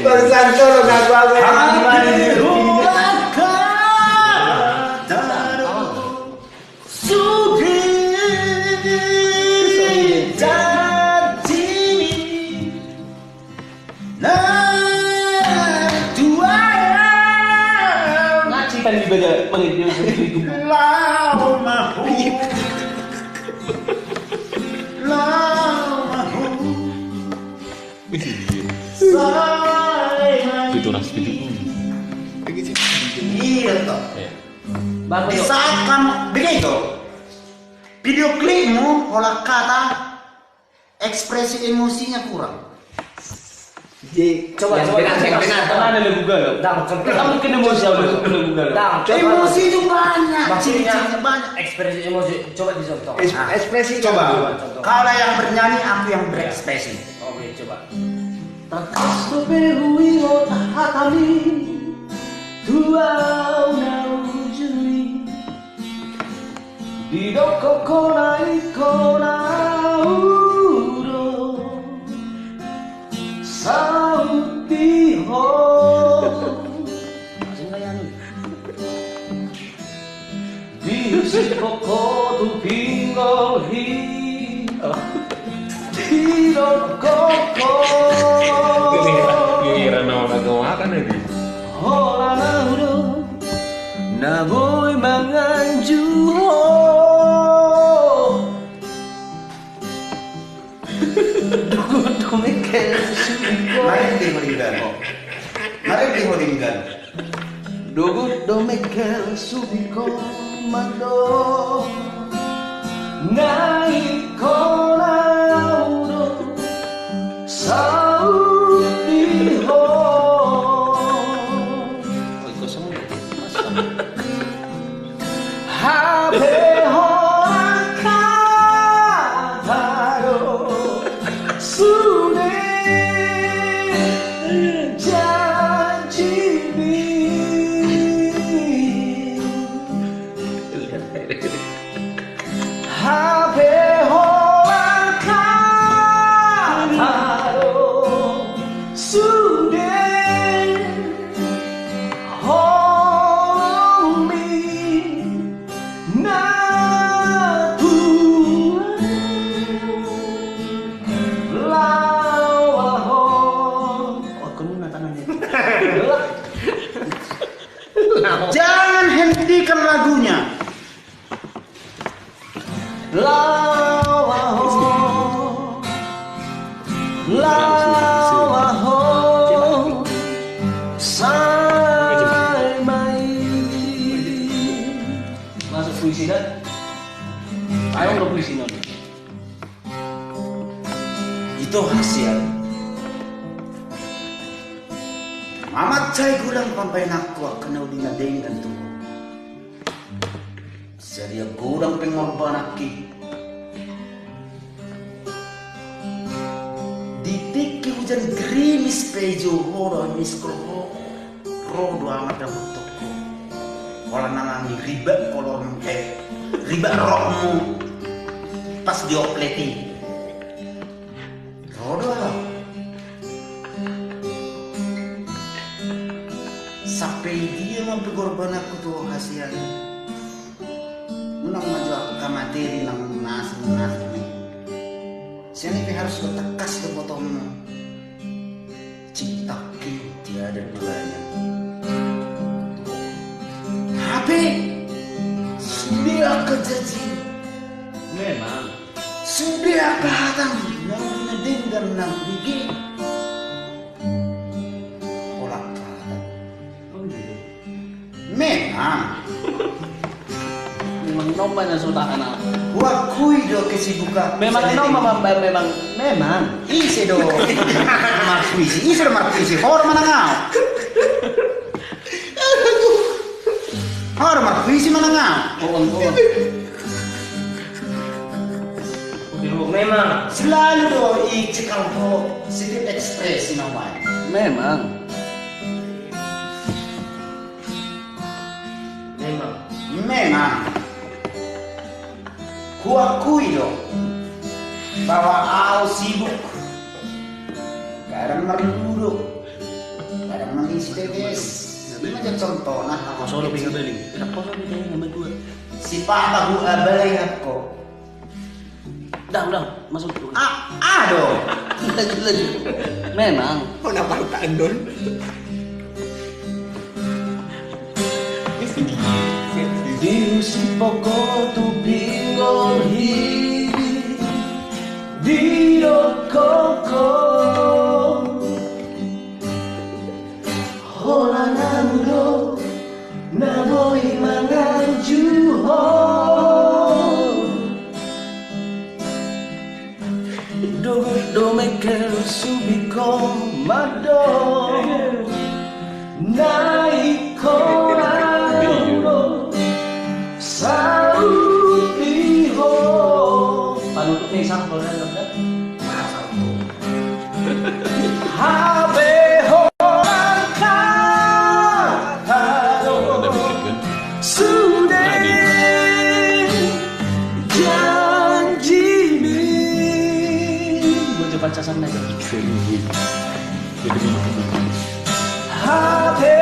Barusan tolong aku gimana nih? Tadi beda pengen sendiri itu nasi iya toh. Bagus. Di saat kamu begitu, video klipmu olah kata ekspresi emosinya kurang. Coba ada lagu Google. Kamu kena emosi apa Google? Emosi itu banyak. Maksudnya banyak. Ekspresi emosi coba dicontoh. Ekspresi coba. Kalau yang bernyanyi, aku yang berekspresi. Oke, coba. Tanto perruino hatami tua una ujuri di doko konai konauro sauti ho biusi poko tu pinggol hi di doko giliran lagu makan lagi. Hola nauro na boy manganjuho dugo mikel Mari di Holingan. Mari di Holingan. dugo mikel subiko mando nai konauro sauti ho. Habe orang katayo sudah janji Habe orang katayo sudah Jangan hentikan lagunya. Lawaho sai mai. Masuk puisi dah. Ayo lo puisi non. Itu hasil. Mamat cai gulang pampai nakku akan ulinga dengan tu. Seria gulang pengorban aki. Ditiki hujan gerimis pejo horo miskro rodo amat dapat toko. Kalau nangangi riba kolor riba rohmu pas diopleti. Rodo lah. Sampai dia mampu korban aku tuh hasilnya. Menang maju aku ke materi nang nasi nih. Siapa harus letakkan ke potongmu. Ciptaku tiada duanya. Tapi sudah kejadian. Memang Sudah kehatang nang dengar nang gigi. memang nomba na suta anak. Wakui do kesibukan. Memang nomba memang Isi do marpuisi. Isi do marpuisi. Hor mana ngau? Hor marpuisi mana ngau? Memang Selalu do cekal ho sedikit ekspresi namanya. memang Memang kuakui dong bahwa aku sibuk karena meruduk Tetes. Ini macam contoh nah Kau solo pinggir beli. Kenapa solo pinggir ngambil gua? si Papa gua balai aku. Udah, masuk. Aduh. Lanjut. Memang. Kau nampak tak andon? Di si pokok tu pinggol hidup di koko hola namudo naboi mangan juho do mekel subiko mado naiko Sautiho panutup nih sang kalau ada satu habe sudah janji gue coba casan aja habe